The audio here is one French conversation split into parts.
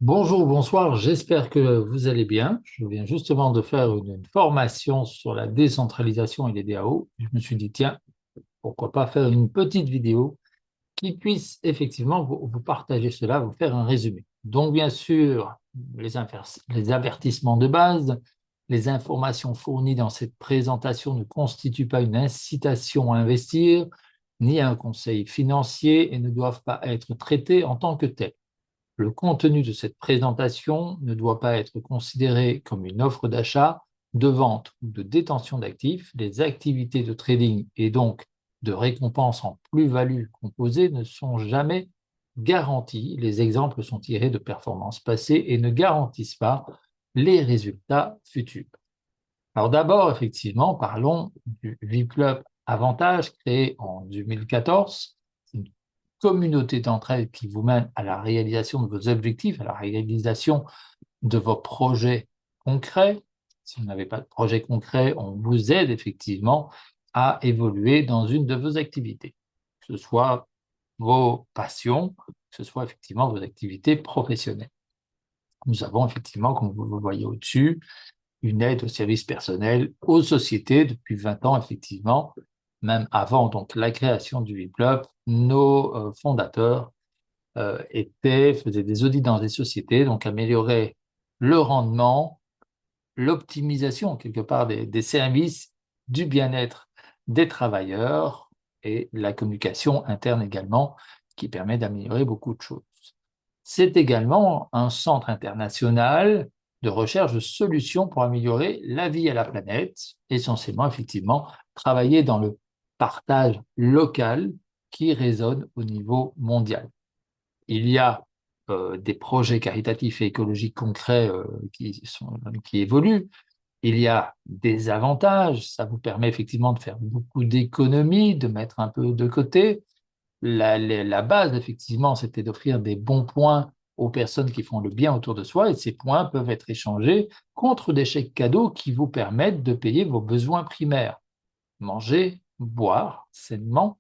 Bonjour, bonsoir, j'espère que vous allez bien. Je viens justement de faire une formation sur la décentralisation et les DAO. Je me suis dit, tiens, pourquoi pas faire une petite vidéo qui puisse effectivement vous partager cela, vous faire un résumé. Donc, bien sûr, les avertissements de base, les informations fournies dans cette présentation ne constituent pas une incitation à investir, ni un conseil financier et ne doivent pas être traitées en tant que telles. Le contenu de cette présentation ne doit pas être considéré comme une offre d'achat, de vente ou de détention d'actifs. Les activités de trading et donc de récompense en plus-value composée ne sont jamais garanties. Les exemples sont tirés de performances passées et ne garantissent pas les résultats futurs. Alors d'abord, effectivement, parlons du V-Club Avantage créé en 2014. C'est une communauté d'entraide qui vous mène à la réalisation de vos objectifs, à la réalisation de vos projets concrets. Si vous n'avez pas de projet concret, on vous aide effectivement à évoluer dans une de vos activités, que ce soit vos passions, que ce soit effectivement vos activités professionnelles. Nous avons effectivement, comme vous le voyez au-dessus, une aide au service personnel aux sociétés depuis 20 ans, effectivement, même avant donc la création du WeClub, nos fondateurs faisaient des audits dans des sociétés, donc amélioraient le rendement, l'optimisation quelque part des services, du bien-être des travailleurs et la communication interne également, qui permet d'améliorer beaucoup de choses. C'est également un centre international de recherche de solutions pour améliorer la vie à la planète, essentiellement, effectivement, travailler dans le partage local qui résonne au niveau mondial. Il y a des projets caritatifs et écologiques concrets qui évoluent. Il y a des avantages, ça vous permet effectivement de faire beaucoup d'économies, de mettre un peu de côté. La base, effectivement, c'était d'offrir des bons points aux personnes qui font le bien autour de soi, et ces points peuvent être échangés contre des chèques cadeaux qui vous permettent de payer vos besoins primaires. Manger, boire sainement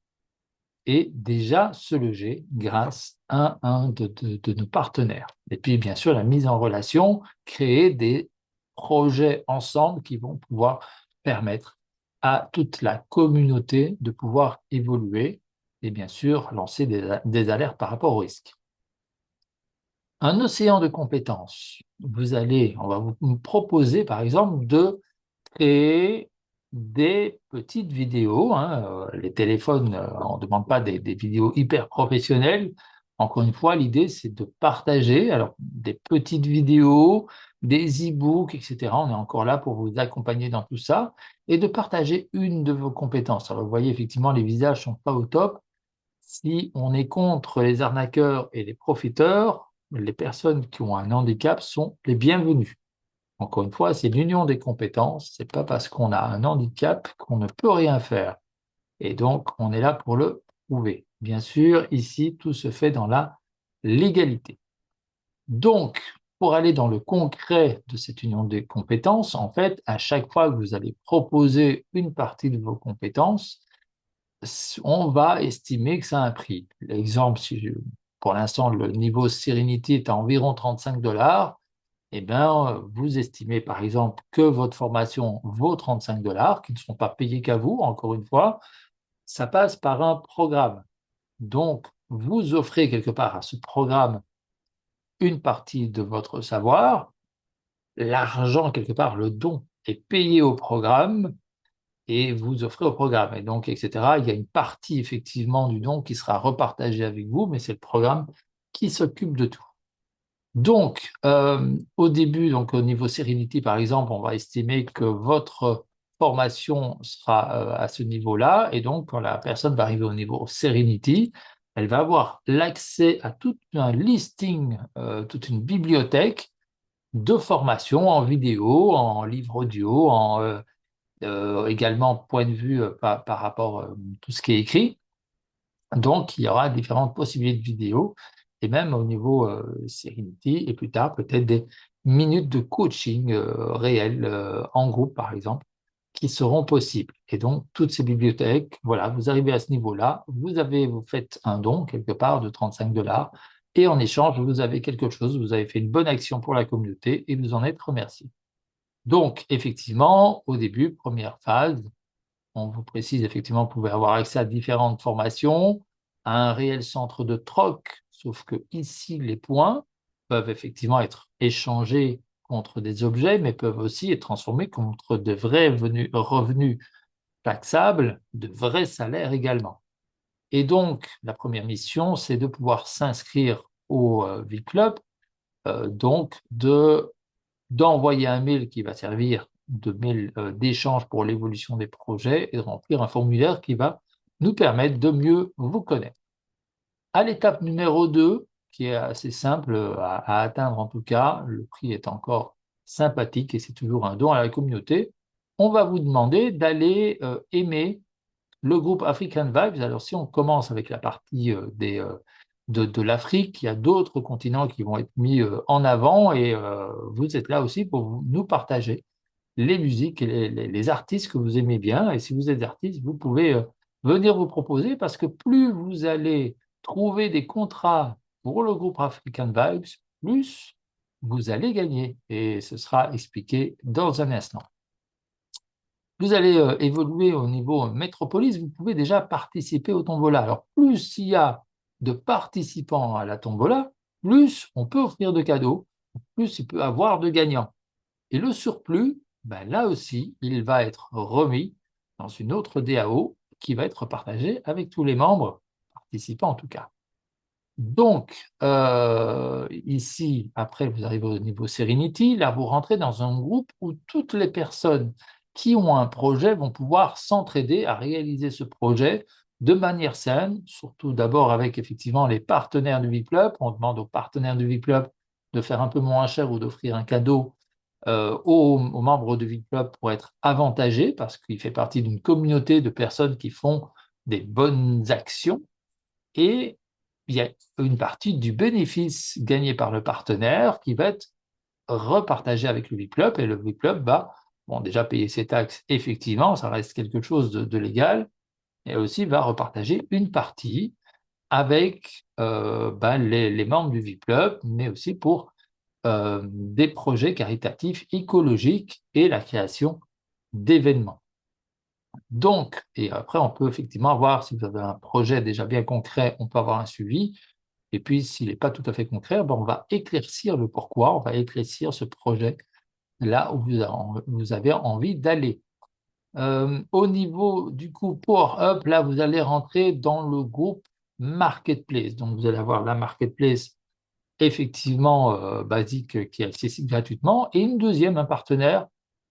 et déjà se loger grâce à un de nos partenaires. Et puis, bien sûr, la mise en relation, créer des projets ensemble qui vont pouvoir permettre à toute la communauté de pouvoir évoluer et bien sûr lancer des alertes par rapport au risque. Un océan de compétences. On va vous proposer par exemple de créer des petites vidéos, hein. Les téléphones, on ne demande pas des vidéos hyper professionnelles. Encore une fois, l'idée, c'est de partager alors, des petites vidéos, des e-books, etc. On est encore là pour vous accompagner dans tout ça et de partager une de vos compétences. Alors, vous voyez, effectivement, les visages sont pas au top. Si on est contre les arnaqueurs et les profiteurs, les personnes qui ont un handicap sont les bienvenues. Encore une fois, c'est l'union des compétences. C'est pas parce qu'on a un handicap qu'on ne peut rien faire. Et donc, on est là pour le prouver. Bien sûr, ici, tout se fait dans la légalité. Donc, pour aller dans le concret de cette union des compétences, en fait, à chaque fois que vous allez proposer une partie de vos compétences, on va estimer que ça a un prix. L'exemple, pour l'instant, le niveau Serenity est à environ 35 dollars, eh bien, vous estimez par exemple que votre formation vaut 35 dollars, qui ne sont pas payés qu'à vous, encore une fois, ça passe par un programme. Donc, vous offrez quelque part à ce programme une partie de votre savoir, l'argent, quelque part, le don est payé au programme et vous offrez au programme. Et donc, etc. Il y a une partie effectivement du don qui sera repartagée avec vous, mais c'est le programme qui s'occupe de tout. Donc, au début, donc au niveau Serenity, par exemple, on va estimer que votre formation sera à ce niveau-là. Et donc, quand la personne va arriver au niveau Serenity, elle va avoir l'accès à tout un listing, toute une bibliothèque de formations en vidéo, en livre audio, également point de vue par rapport à tout ce qui est écrit. Donc, il y aura différentes possibilités de vidéos et même au niveau Serenity et plus tard peut-être des minutes de coaching réel en groupe par exemple qui seront possibles. Et donc, toutes ces bibliothèques, voilà, vous arrivez à ce niveau-là, vous faites un don quelque part de 35 dollars Et en échange, vous avez quelque chose, vous avez fait une bonne action pour la communauté et vous en êtes remercié. Donc, effectivement, au début, première phase, on vous précise effectivement, vous pouvez avoir accès à différentes formations, à un réel centre de troc, sauf que ici, les points peuvent effectivement être échangés contre des objets, mais peuvent aussi être transformés contre de vrais revenus taxables, de vrais salaires également. Et donc, la première mission, c'est de pouvoir s'inscrire au V-Club, donc d'envoyer un mail qui va servir de mail d'échange pour l'évolution des projets et de remplir un formulaire qui va nous permettre de mieux vous connaître. À l'étape numéro 2, qui est assez simple à atteindre en tout cas, le prix est encore sympathique et c'est toujours un don à la communauté, on va vous demander d'aller aimer le groupe African Vibes. Alors, si on commence avec la partie de l'Afrique, il y a d'autres continents qui vont être mis en avant et vous êtes là aussi pour nous partager les musiques et les artistes que vous aimez bien. Et si vous êtes artiste, vous pouvez venir vous proposer parce que plus vous allez trouver des contrats pour le groupe African Vibes, plus vous allez gagner. Et ce sera expliqué dans un instant. Vous allez évoluer au niveau métropolis, vous pouvez déjà participer au tombola. Alors, plus il y a de participants à la tombola, plus on peut offrir de cadeaux, plus il peut y avoir de gagnants. Et le surplus, ben là aussi, il va être remis dans une autre DAO qui va être partagée avec tous les membres, participants en tout cas. Donc, ici, après, vous arrivez au niveau Serenity. Là, vous rentrez dans un groupe où toutes les personnes qui ont un projet vont pouvoir s'entraider à réaliser ce projet de manière saine, surtout d'abord avec effectivement les partenaires du V-Club. On demande aux partenaires du V-Club de faire un peu moins cher ou d'offrir un cadeau aux membres du V-Club pour être avantagés parce qu'il fait partie d'une communauté de personnes qui font des bonnes actions. Et il y a une partie du bénéfice gagné par le partenaire qui va être repartagé avec le V-Club et le V-Club va, bon, déjà payer ses taxes, effectivement, ça reste quelque chose de légal, et aussi va repartager une partie avec les membres du V-Club, mais aussi pour des projets caritatifs écologiques et la création d'événements. Donc, et après, on peut effectivement avoir, si vous avez un projet déjà bien concret, on peut avoir un suivi. Et puis, s'il n'est pas tout à fait concret, ben, on va éclaircir le pourquoi, on va éclaircir ce projet là où vous avez envie d'aller. Au niveau du coup Power Up, là, vous allez rentrer dans le groupe Marketplace. Donc, vous allez avoir la Marketplace effectivement basique qui est accessible gratuitement et une deuxième, un partenaire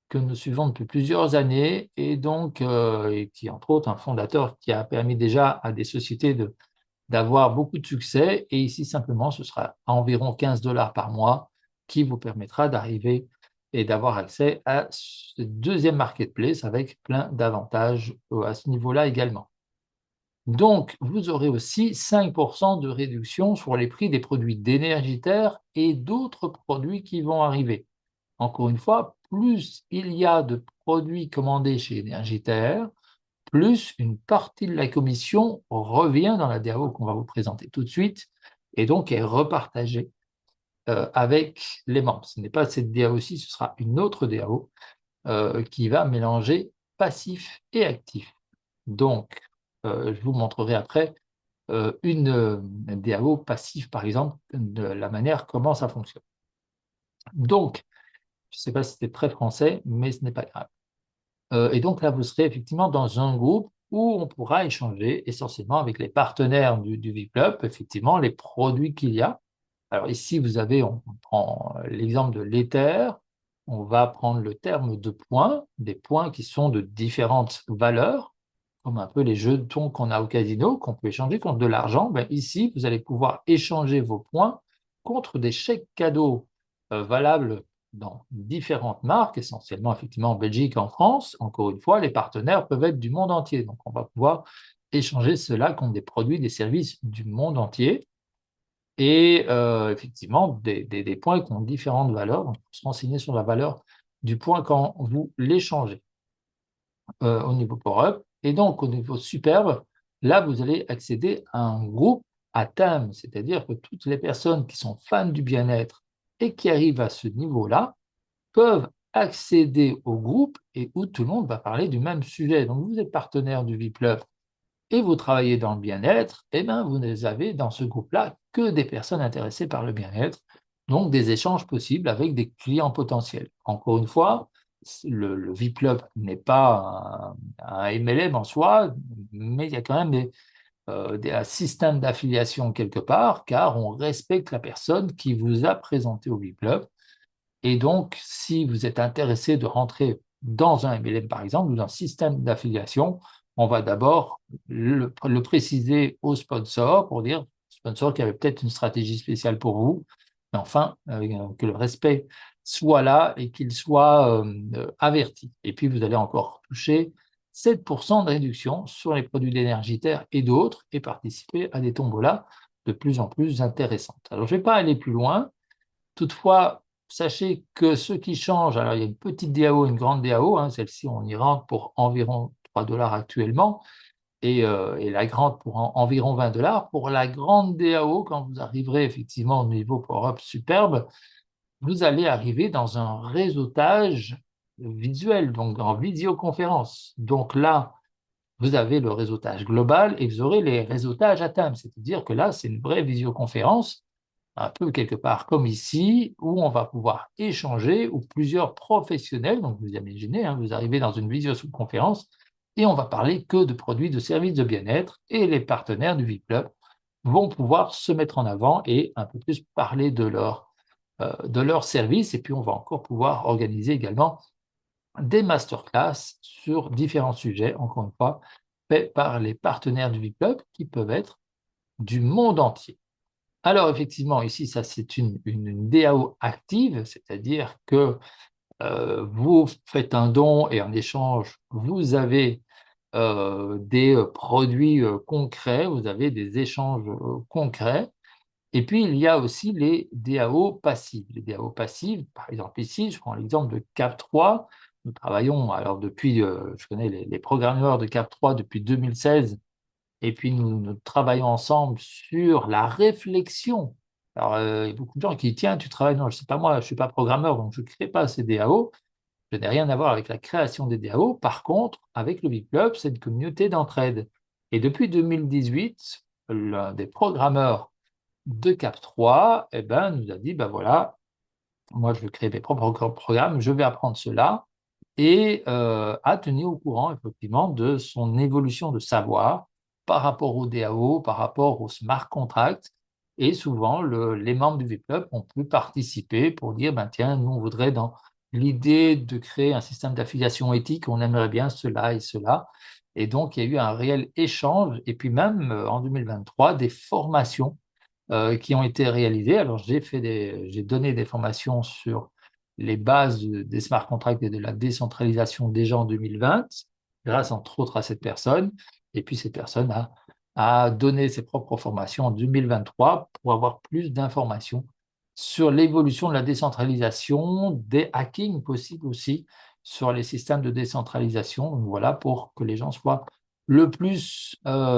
que nous suivons depuis plusieurs années et donc et qui est entre autres un fondateur qui a permis déjà à des sociétés d'avoir beaucoup de succès. Et ici, simplement, ce sera à environ 15 dollars par mois qui vous permettra d'arriver et d'avoir accès à ce deuxième marketplace avec plein d'avantages à ce niveau-là également. Donc, vous aurez aussi 5% de réduction sur les prix des produits d'Énergitaire et d'autres produits qui vont arriver. Encore une fois, plus il y a de produits commandés chez Énergitaire, plus une partie de la commission revient dans la DAO qu'on va vous présenter tout de suite et donc est repartagée avec les membres. Ce n'est pas cette DAO-ci, ce sera une autre DAO qui va mélanger passif et actif. Donc, je vous montrerai après une DAO passive, par exemple, de la manière comment ça fonctionne. Donc, je ne sais pas si c'était très français, mais ce n'est pas grave. Et donc là, vous serez effectivement dans un groupe où on pourra échanger essentiellement avec les partenaires du V-Club, effectivement, les produits qu'il y a. Alors ici, on prend l'exemple de l'Ether, on va prendre le terme de points, des points qui sont de différentes valeurs, comme un peu les jetons qu'on a au casino, qu'on peut échanger contre de l'argent. Ben, ici, vous allez pouvoir échanger vos points contre des chèques cadeaux valables dans différentes marques, essentiellement effectivement en Belgique, en France. Encore une fois, les partenaires peuvent être du monde entier. Donc, on va pouvoir échanger cela contre des produits, des services du monde entier. Et effectivement, des points qui ont différentes valeurs. Donc, il faut se renseigner sur la valeur du point quand vous l'échangez au niveau Power Up. Et donc, au niveau Superbe, là, vous allez accéder à un groupe à thème, c'est-à-dire que toutes les personnes qui sont fans du bien-être et qui arrivent à ce niveau-là peuvent accéder au groupe et où tout le monde va parler du même sujet. Donc, vous êtes partenaire du VIP-Club et vous travaillez dans le bien-être, eh bien, vous ne avez dans ce groupe-là que des personnes intéressées par le bien-être, donc des échanges possibles avec des clients potentiels. Encore une fois, le VIP-Club n'est pas un MLM en soi, mais il y a quand même un système d'affiliation quelque part, car on respecte la personne qui vous a présenté au VIP-Club. Et donc, si vous êtes intéressé de rentrer dans un MLM, par exemple, ou dans un système d'affiliation, on va d'abord le préciser au sponsor pour dire, sponsor qui avait peut-être une stratégie spéciale pour vous, mais enfin, que le respect soit là et qu'il soit averti. Et puis, vous allez encore toucher 7% de réduction sur les produits d'énergitaire et d'autres et participer à des tombolas de plus en plus intéressantes. Alors, je ne vais pas aller plus loin. Toutefois, sachez que ce qui change, alors il y a une petite DAO et une grande DAO, hein, celle-ci on y rentre pour environ 3 dollars actuellement, et la grande pour environ 20 dollars. Pour la grande DAO, quand vous arriverez effectivement au niveau Power-Up superbe, vous allez arriver dans un réseautage visuel, donc en visioconférence. Donc là, vous avez le réseautage global et vous aurez les réseautages à thème, c'est-à-dire que là, c'est une vraie visioconférence un peu quelque part comme ici, où on va pouvoir échanger, où plusieurs professionnels, donc vous imaginez, hein, vous arrivez dans une visioconférence, et on va parler que de produits, de services de bien-être, et les partenaires du VIP-Club vont pouvoir se mettre en avant et un peu plus parler de leur services, et puis on va encore pouvoir organiser également des masterclass sur différents sujets, encore une fois, faits par les partenaires du VIP-Club, qui peuvent être du monde entier. Alors, effectivement, ici, ça, c'est une DAO active, c'est-à-dire que vous faites un don et en échange, vous avez des produits concrets, vous avez des échanges concrets. Et puis, il y a aussi les DAO passives. Les DAO passives, par exemple, ici, je prends l'exemple de Cap3. Nous travaillons, alors depuis, je connais les programmeurs de Cap3 depuis 2016 et puis nous travaillons ensemble sur la réflexion. Alors, il y a beaucoup de gens qui disent, tiens, tu travailles, non, je ne sais pas moi, je ne suis pas programmeur, donc je ne crée pas ces DAO. Je n'ai rien à voir avec la création des DAO. Par contre, avec le VIP Club, c'est une communauté d'entraide. Et depuis 2018, l'un des programmeurs de Cap3 eh ben, nous a dit, ben voilà, moi je veux créer mes propres programmes, je vais apprendre cela et a tenu au courant effectivement de son évolution de savoir par rapport au DAO, par rapport au smart contract. Et souvent, les membres du V-Club ont pu participer pour dire, ben, tiens, nous, on voudrait dans l'idée de créer un système d'affiliation éthique, on aimerait bien cela et cela. Et donc, il y a eu un réel échange. Et puis même, en 2023, des formations qui ont été réalisées. Alors, j'ai donné des formations sur les bases des smart contracts et de la décentralisation déjà en 2020, grâce entre autres à cette personne. Et puis, cette personne a donné ses propres formations en 2023 pour avoir plus d'informations sur l'évolution de la décentralisation, des hackings possibles aussi sur les systèmes de décentralisation. Donc, voilà, pour que les gens soient le plus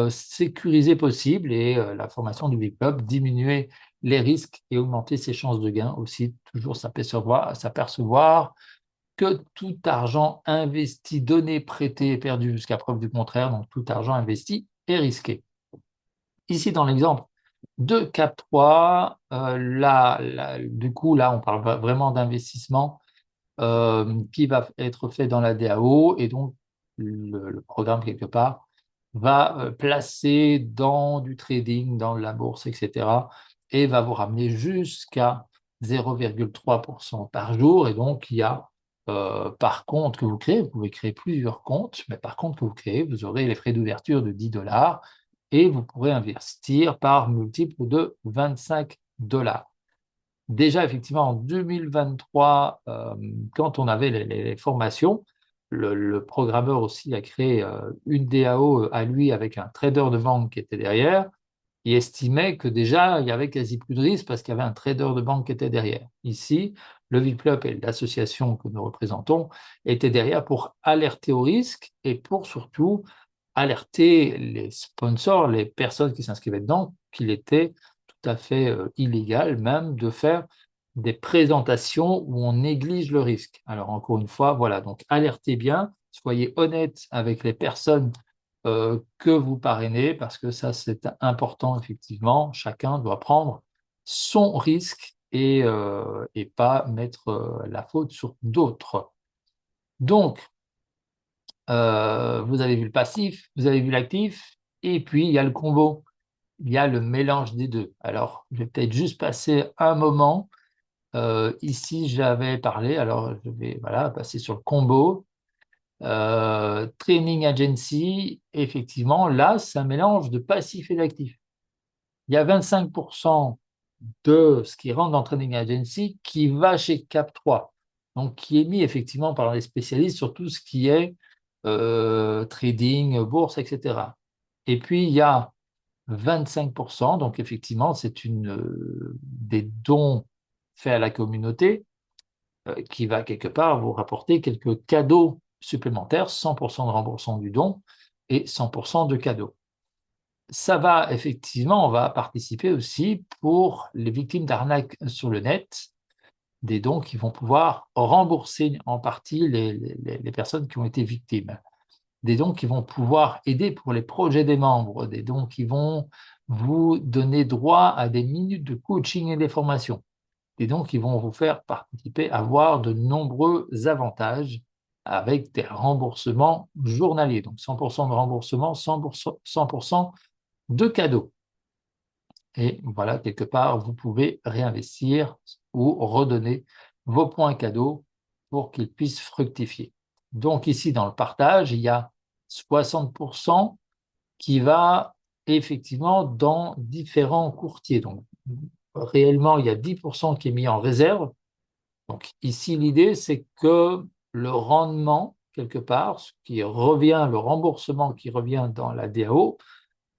sécurisé possible et la formation du VIP-Club, diminuer les risques et augmenter ses chances de gain aussi, toujours s'apercevoir que tout argent investi, donné, prêté est perdu jusqu'à preuve du contraire, donc tout argent investi est risqué. Ici, dans l'exemple de Cap3, du coup, là, on parle vraiment d'investissement qui va être fait dans la DAO et donc le programme, quelque part, va placer dans du trading, dans la bourse, etc. et va vous ramener jusqu'à 0,3% par jour. Et donc, il y a par compte que vous créez, vous pouvez créer plusieurs comptes, mais par contre que vous créez, vous aurez les frais d'ouverture de 10 dollars et vous pourrez investir par multiple de 25 dollars. Déjà, effectivement, en 2023, quand on avait les formations, le programmeur aussi a créé une DAO à lui avec un trader de banque qui était derrière. Il estimait que déjà, il y avait quasi plus de risque parce qu'il y avait un trader de banque qui était derrière. Ici, le VIP-Club et l'association que nous représentons étaient derrière pour alerter au risque et pour surtout alerté les sponsors, les personnes qui s'inscrivaient dedans, qu'il était tout à fait illégal même de faire des présentations où on néglige le risque. Alors encore une fois, voilà, donc alertez bien, soyez honnête avec les personnes que vous parrainez, parce que ça c'est important effectivement, chacun doit prendre son risque et pas mettre la faute sur d'autres. Donc, vous avez vu le passif, vous avez vu l'actif, et puis il y a le combo, il y a le mélange des deux. Alors, je vais peut-être juste passer un moment. Ici, j'avais parlé, alors je vais voilà, passer sur le combo. Training Agency, effectivement, là, c'est un mélange de passif et d'actif. Il y a 25% de ce qui rentre dans Training Agency qui va chez Cap3, donc qui est mis effectivement par les spécialistes sur tout ce qui est trading, bourse, etc. Et puis, il y a 25%, donc effectivement, c'est des dons faits à la communauté qui va quelque part vous rapporter quelques cadeaux supplémentaires, 100% de remboursement du don et 100% de cadeaux. Ça va effectivement, on va participer aussi pour les victimes d'arnaques sur le net, des dons qui vont pouvoir rembourser en partie les personnes qui ont été victimes, des dons qui vont pouvoir aider pour les projets des membres, des dons qui vont vous donner droit à des minutes de coaching et des formations, des dons qui vont vous faire participer, avoir de nombreux avantages avec des remboursements journaliers, donc 100% de remboursement, 100% de cadeaux. Et voilà, quelque part, vous pouvez réinvestir ou redonner vos points cadeaux pour qu'ils puissent fructifier. Donc ici, dans le partage, il y a 60% qui va effectivement dans différents courtiers. Donc réellement, il y a 10% qui est mis en réserve. Donc ici, l'idée, c'est que le rendement, quelque part, ce qui revient, le remboursement qui revient dans la DAO,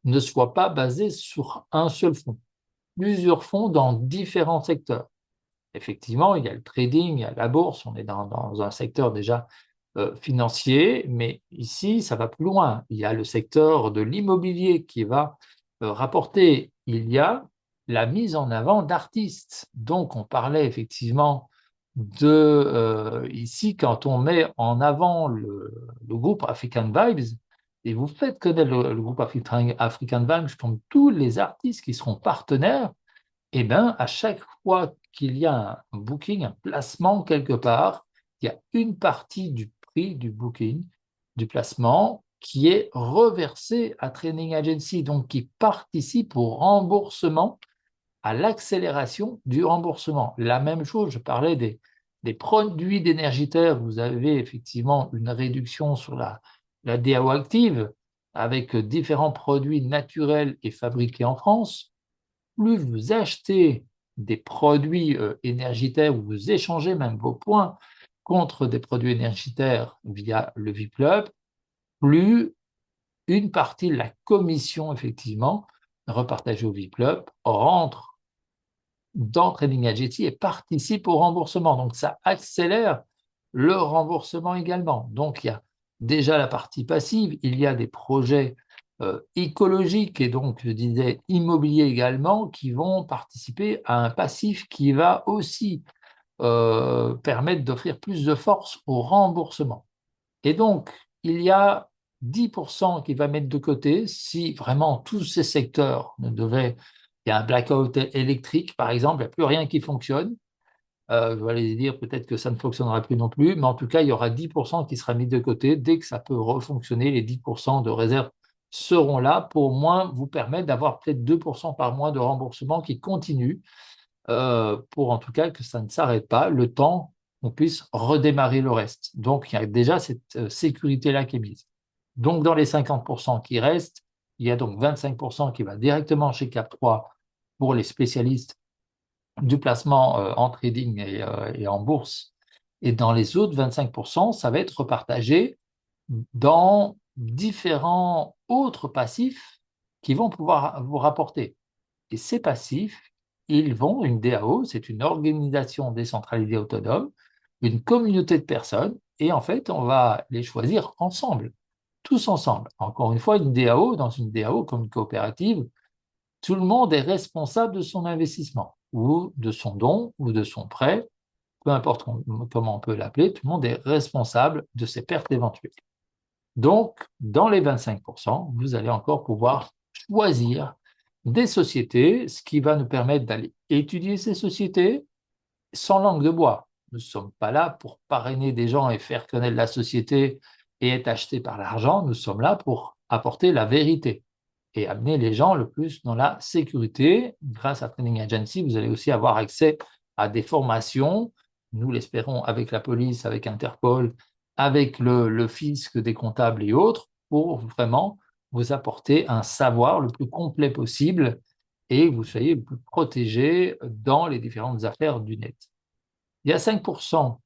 ne soit pas basé sur un seul fonds, plusieurs fonds dans différents secteurs. Effectivement, il y a le trading, il y a la bourse, on est dans un secteur déjà financier, mais ici, ça va plus loin. Il y a le secteur de l'immobilier qui va rapporter. Il y a la mise en avant d'artistes. Donc, on parlait effectivement ici, quand on met en avant le groupe African Vibes, et vous faites connaître le groupe African Vibes comme tous les artistes qui seront partenaires, eh bien, à chaque fois qu'il y a un booking, un placement quelque part, il y a une partie du prix du booking, du placement, qui est reversée à Training Agency, donc qui participe au remboursement, à l'accélération du remboursement. La même chose, je parlais des produits d'énergitaire, vous avez effectivement une réduction sur la DAO active avec différents produits naturels et fabriqués en France. Plus vous achetez des produits énergitaires ou vous échangez même vos points contre des produits énergitaires via le VIPLUB, plus une partie de la commission, effectivement, repartagée au VIPLUB, rentre dans Trading Agency et participe au remboursement. Donc, ça accélère le remboursement également. Donc, il y a déjà la partie passive, il y a des projets écologiques et donc, je disais, immobiliers également, qui vont participer à un passif qui va aussi permettre d'offrir plus de force au remboursement. Et donc, il y a 10% qui va mettre de côté si vraiment tous ces secteurs ne devaient... Il y a un blackout électrique, par exemple, il n'y a plus rien qui fonctionne. Je vais aller dire peut-être que ça ne fonctionnera plus non plus, mais en tout cas, il y aura 10% qui sera mis de côté. Dès que ça peut refonctionner, les 10% de réserve seront là pour au moins vous permettre d'avoir peut-être 2% par mois de remboursement qui continue, pour en tout cas que ça ne s'arrête pas, le temps qu'on puisse redémarrer le reste. Donc, il y a déjà cette sécurité-là qui est mise. Donc, dans les 50% qui restent, il y a donc 25% qui va directement chez Cap3 pour les spécialistes du placement en trading et en bourse. Et dans les autres 25%, ça va être repartagé dans différents autres passifs qui vont pouvoir vous rapporter. Et ces passifs, ils vont, une DAO, c'est une organisation décentralisée autonome, une communauté de personnes, et en fait, on va les choisir ensemble. tous ensemble. Encore une fois, une DAO, dans une DAO comme une coopérative, tout le monde est responsable de son investissement, ou de son don, ou de son prêt, peu importe comment on peut l'appeler, tout le monde est responsable de ses pertes éventuelles. Donc, dans les 25%, vous allez encore pouvoir choisir des sociétés, ce qui va nous permettre d'aller étudier ces sociétés sans langue de bois. Nous ne sommes pas là pour parrainer des gens et faire connaître la société et être achetés par l'argent. Nous sommes là pour apporter la vérité et amener les gens le plus dans la sécurité. Grâce à Training Agency, vous allez aussi avoir accès à des formations, nous l'espérons avec la police, avec Interpol, avec le fisc des comptables et autres, pour vraiment vous apporter un savoir le plus complet possible et que vous soyez le plus protégé dans les différentes affaires du net. Il y a 5%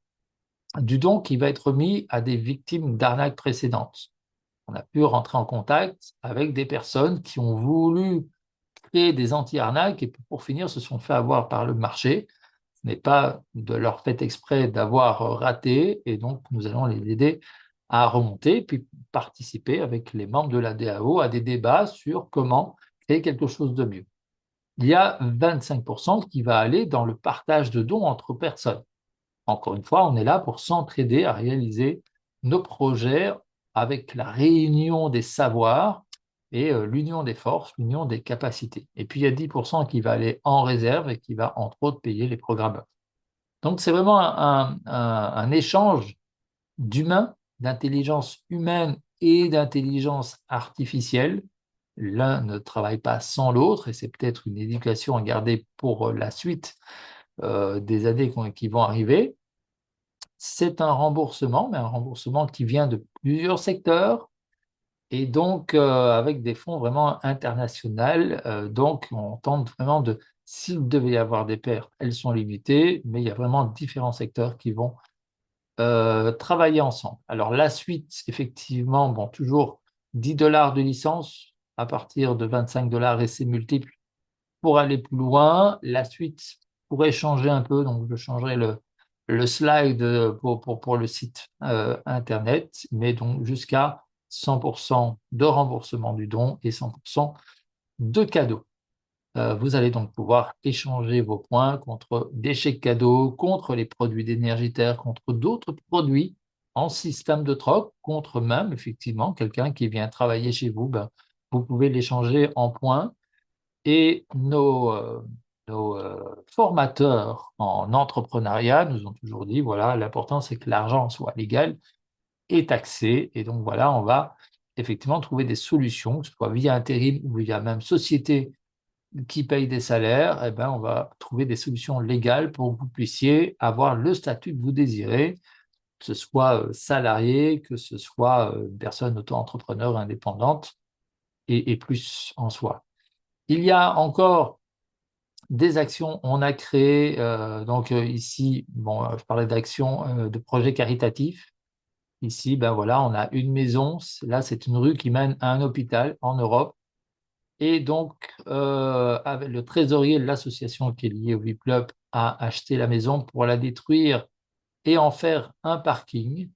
du don qui va être mis à des victimes d'arnaques précédentes. On a pu rentrer en contact avec des personnes qui ont voulu créer des anti-arnaques et pour finir se sont fait avoir par le marché. Ce n'est pas de leur fait exprès d'avoir raté et donc nous allons les aider à remonter puis participer avec les membres de la DAO à des débats sur comment créer quelque chose de mieux. Il y a 25% qui va aller dans le partage de dons entre personnes. Encore une fois, on est là pour s'entraider à réaliser nos projets avec la réunion des savoirs et l'union des forces, l'union des capacités. Et puis, il y a 10% qui va aller en réserve et qui va, entre autres, payer les programmeurs. Donc, c'est vraiment un échange d'humains, d'intelligence humaine et d'intelligence artificielle. L'un ne travaille pas sans l'autre et c'est peut-être une éducation à garder pour la suite des années qui vont arriver. C'est un remboursement, mais un remboursement qui vient de plusieurs secteurs et donc avec des fonds vraiment internationaux. Donc, on tente vraiment de, s'il devait y avoir des pertes, elles sont limitées, mais il y a vraiment différents secteurs qui vont travailler ensemble. Alors, la suite, effectivement, bon, toujours 10 dollars de licence à partir de 25 dollars et ses multiples pour aller plus loin. La suite pourrait changer un peu, donc je changerai le slide pour le site Internet, mais donc jusqu'à 100% de remboursement du don et 100% de cadeaux. Vous allez donc pouvoir échanger vos points contre des chèques cadeaux, contre les produits d'Énergitaire, contre d'autres produits en système de troc, contre même effectivement quelqu'un qui vient travailler chez vous, ben, vous pouvez l'échanger en points et nos formateurs en entrepreneuriat nous ont toujours dit, voilà, l'important c'est que l'argent soit légal et taxé. Et donc voilà, on va effectivement trouver des solutions, que ce soit via intérim ou via même société qui paye des salaires, eh ben, on va trouver des solutions légales pour que vous puissiez avoir le statut que vous désirez, que ce soit salarié, que ce soit personne auto-entrepreneur indépendante et plus en soi. Il y a encore des actions, on a créé, ici, bon, je parlais d'actions, de projets caritatifs. Ici, ben voilà, on a une maison, là c'est une rue qui mène à un hôpital en Europe. Et donc, avec le trésorier de l'association qui est liée au VIP Club a acheté la maison pour la détruire et en faire un parking.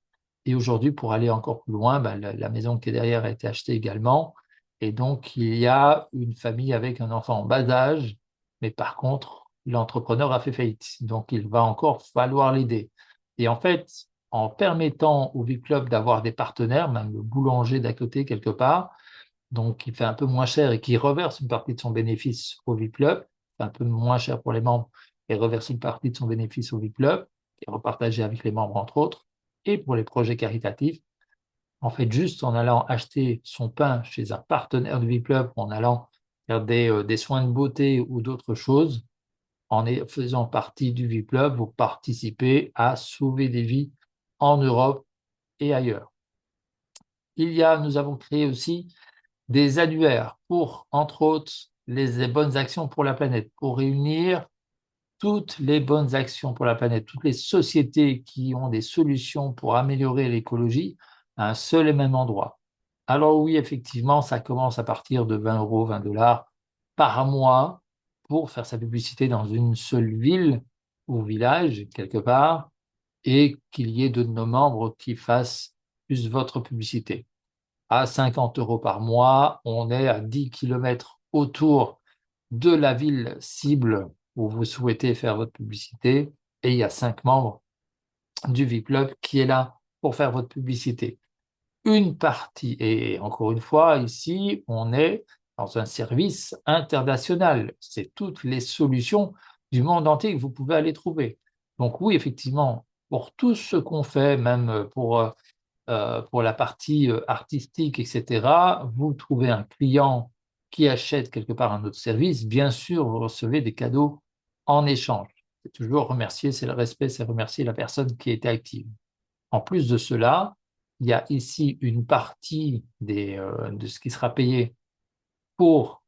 Et aujourd'hui, pour aller encore plus loin, ben, la maison qui est derrière a été achetée également. Et donc, il y a une famille avec un enfant en bas âge, mais par contre, l'entrepreneur a fait faillite. Donc, il va encore falloir l'aider. Et en fait, en permettant au VIP Club d'avoir des partenaires, même le boulanger d'à côté quelque part, donc qui fait un peu moins cher et qui reverse une partie de son bénéfice au VIP Club, c'est un peu moins cher pour les membres et reverse une partie de son bénéfice au VIP Club, qui est repartagé avec les membres entre autres, et pour les projets caritatifs, en fait juste en allant acheter son pain chez un partenaire du VIP Club, en allant faire des soins de beauté ou d'autres choses, faisant partie du VIP Club, vous participez à sauver des vies en Europe et ailleurs. Nous avons créé aussi des annuaires pour, entre autres, les bonnes actions pour la planète, pour réunir toutes les bonnes actions pour la planète, toutes les sociétés qui ont des solutions pour améliorer l'écologie à un seul et même endroit. Alors oui, effectivement, ça commence à partir de 20 euros, 20 dollars par mois pour faire sa publicité dans une seule ville ou village, quelque part, et qu'il y ait de nos membres qui fassent plus votre publicité. à 50 € par mois. On est à 10 km autour de la ville cible où vous souhaitez faire votre publicité. Et il y a 5 membres du VIP-Club qui est là pour faire votre publicité. Une partie, et encore une fois, ici, on est dans un service international. C'est toutes les solutions du monde entier que vous pouvez aller trouver. Donc oui, effectivement, pour tout ce qu'on fait, même pour la partie artistique, etc., vous trouvez un client qui achète quelque part un autre service, bien sûr, vous recevez des cadeaux en échange. C'est toujours remercier, c'est le respect, c'est remercier la personne qui était active. En plus de cela, il y a ici une partie de ce qui sera payé pour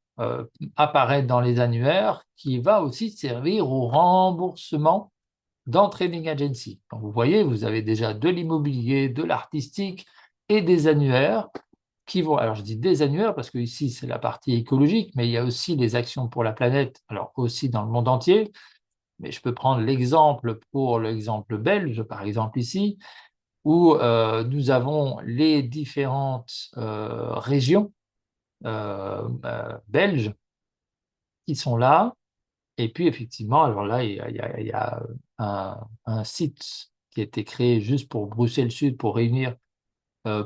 apparaître dans les annuaires qui va aussi servir au remboursement dans Trading Agency. Donc vous voyez, vous avez déjà de l'immobilier, de l'artistique et des annuaires qui vont, alors je dis des annuaires parce que ici c'est la partie écologique, mais il y a aussi les actions pour la planète, alors aussi dans le monde entier, mais je peux prendre l'exemple pour l'exemple belge, par exemple ici, où nous avons les différentes régions belges qui sont là. Et puis, effectivement, alors là, il y a un site qui a été créé juste pour Bruxelles Sud pour réunir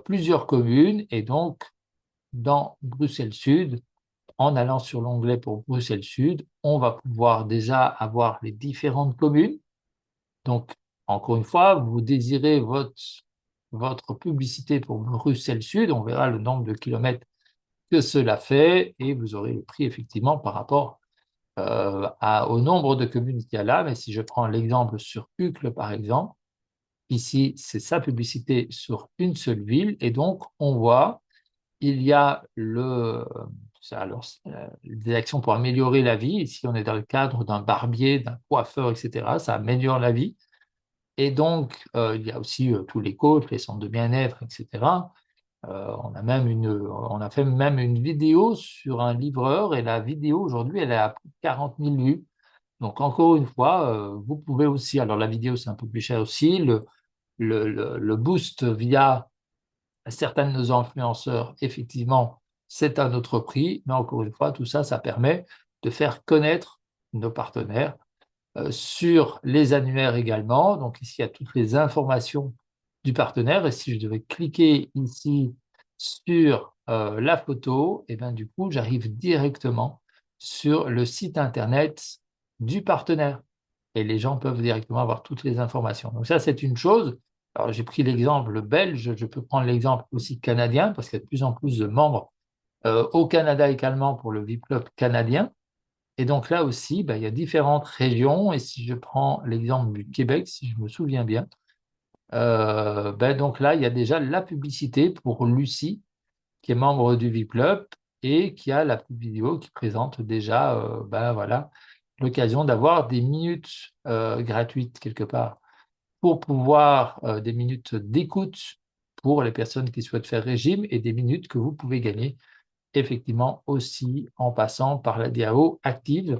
plusieurs communes. Et donc, dans Bruxelles Sud, en allant sur l'onglet pour Bruxelles Sud, on va pouvoir déjà avoir les différentes communes. Donc, encore une fois, vous désirez votre publicité pour Bruxelles Sud, on verra le nombre de kilomètres que cela fait et vous aurez le prix effectivement par rapport au nombre de communes qu'il y a là. Mais si je prends l'exemple sur Uccle, par exemple, ici, c'est sa publicité sur une seule ville. Et donc, on voit, il y a des actions pour améliorer la vie. Ici, on est dans le cadre d'un barbier, d'un coiffeur, etc. Ça améliore la vie. Et donc, il y a aussi tous les coachs, les centres de bien-être, etc. On a fait même une vidéo sur un livreur et la vidéo aujourd'hui, elle est à plus de 40 000 vues. Donc, encore une fois, vous pouvez aussi, alors la vidéo, c'est un peu plus cher aussi, le boost via certains de nos influenceurs, effectivement, c'est un autre prix. Mais encore une fois, tout ça, ça permet de faire connaître nos partenaires sur les annuaires également. Donc ici, il y a toutes les informations du partenaire. Et si je devais cliquer ici sur la photo, et bien du coup, j'arrive directement sur le site internet du partenaire. Et les gens peuvent directement avoir toutes les informations. Donc ça, c'est une chose. Alors j'ai pris l'exemple belge, je peux prendre l'exemple aussi canadien, parce qu'il y a de plus en plus de membres au Canada également pour le VIP Club canadien. Et donc là aussi, il y a différentes régions. Et si je prends l'exemple du Québec, si je me souviens bien, donc là, il y a déjà la publicité pour Lucie, qui est membre du VIP Club et qui a la petite vidéo qui présente déjà voilà, l'occasion d'avoir des minutes gratuites quelque part pour pouvoir, des minutes d'écoute pour les personnes qui souhaitent faire régime et des minutes que vous pouvez gagner effectivement aussi en passant par la DAO active.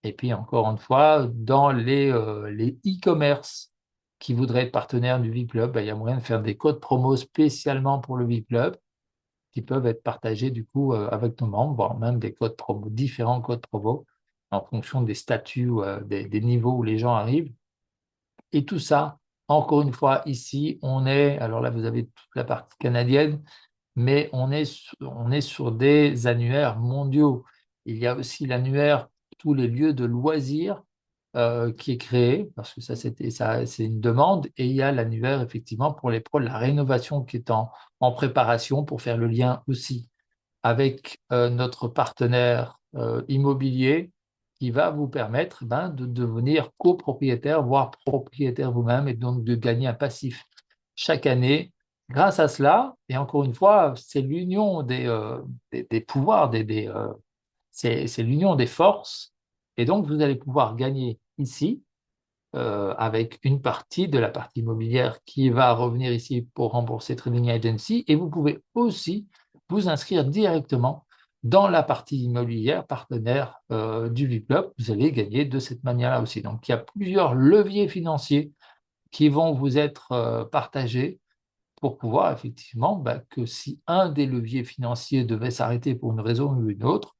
Et puis, encore une fois, dans les e-commerce qui voudraient être partenaires du VIP-Club, il y a moyen de faire des codes promo spécialement pour le VIP-Club qui peuvent être partagés du coup avec nos membres, voire même des codes promo, différents codes promo en fonction des statuts, des niveaux où les gens arrivent. Et tout ça, encore une fois, ici, alors là, vous avez toute la partie canadienne, mais on est sur des annuaires mondiaux. Il y a aussi l'annuaire tous les lieux de loisirs qui est créé, parce que ça, c'est une demande, et il y a l'annuaire effectivement pour les pros de la rénovation qui est en préparation pour faire le lien aussi avec notre partenaire immobilier qui va vous permettre de devenir copropriétaire, voire propriétaire vous-même, et donc de gagner un passif chaque année grâce à cela. Et encore une fois, c'est l'union des pouvoirs, c'est l'union des forces. Et donc, vous allez pouvoir gagner ici avec une partie de la partie immobilière qui va revenir ici pour rembourser Trading Agency. Et vous pouvez aussi vous inscrire directement dans la partie immobilière partenaire du VIP-Club. Vous allez gagner de cette manière-là aussi. Donc, il y a plusieurs leviers financiers qui vont vous être partagés pour pouvoir effectivement que si un des leviers financiers devait s'arrêter pour une raison ou une autre,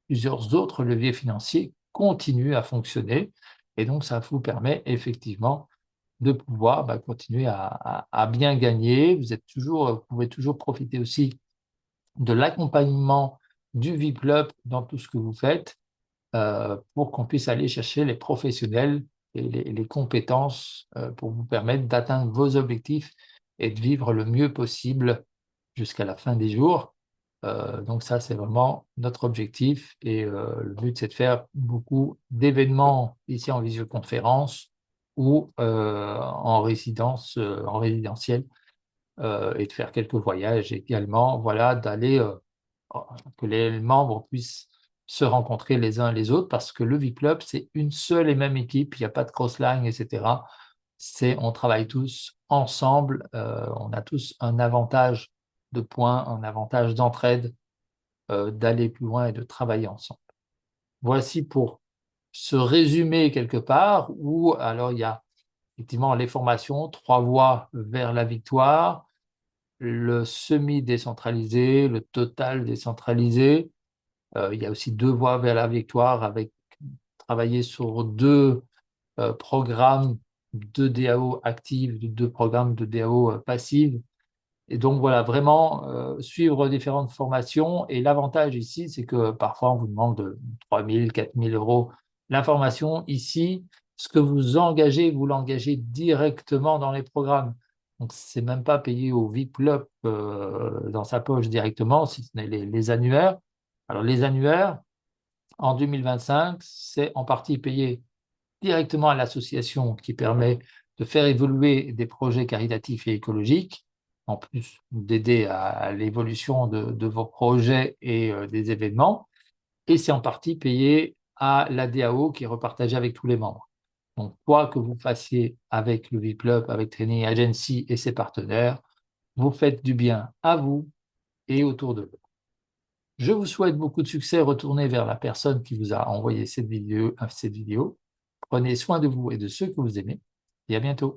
plusieurs autres leviers financiers continuent à fonctionner. Et donc, ça vous permet effectivement de pouvoir continuer à bien gagner. Vous pouvez toujours profiter aussi de l'accompagnement du VIP-Club dans tout ce que vous faites pour qu'on puisse aller chercher les professionnels et les compétences pour vous permettre d'atteindre vos objectifs et de vivre le mieux possible jusqu'à la fin des jours. Donc ça, c'est vraiment notre objectif et le but, c'est de faire beaucoup d'événements ici en visioconférence ou en résidence, en résidentiel et de faire quelques voyages également, voilà, d'aller que les membres puissent se rencontrer les uns les autres parce que le V-Club, c'est une seule et même équipe, il n'y a pas de cross-line, etc. On travaille tous ensemble, on a tous un avantage de points, un avantage d'entraide, d'aller plus loin et de travailler ensemble. Voici pour ce résumé quelque part où alors il y a effectivement les formations, 3 voies vers la victoire, le semi-décentralisé, le total décentralisé. Il y a aussi 2 voies vers la victoire avec travailler sur 2 programmes de DAO actifs, 2 programmes de DAO passives. Et donc voilà, vraiment suivre différentes formations. Et l'avantage ici, c'est que parfois on vous demande 3 000, 4 000 euros l'information. Ici, ce que vous engagez, vous l'engagez directement dans les programmes. Donc, c'est même pas payé au VIP-Club dans sa poche directement, si ce n'est les annuaires. Alors, les annuaires, en 2025, c'est en partie payé directement à l'association qui permet de faire évoluer des projets caritatifs et écologiques, en plus d'aider à l'évolution de vos projets et des événements. Et c'est en partie payé à la DAO qui est repartagée avec tous les membres. Donc, quoi que vous fassiez avec le V-Club, avec Training Agency et ses partenaires, vous faites du bien à vous et autour de vous. Je vous souhaite beaucoup de succès. Retournez vers la personne qui vous a envoyé cette vidéo. Prenez soin de vous et de ceux que vous aimez. Et à bientôt.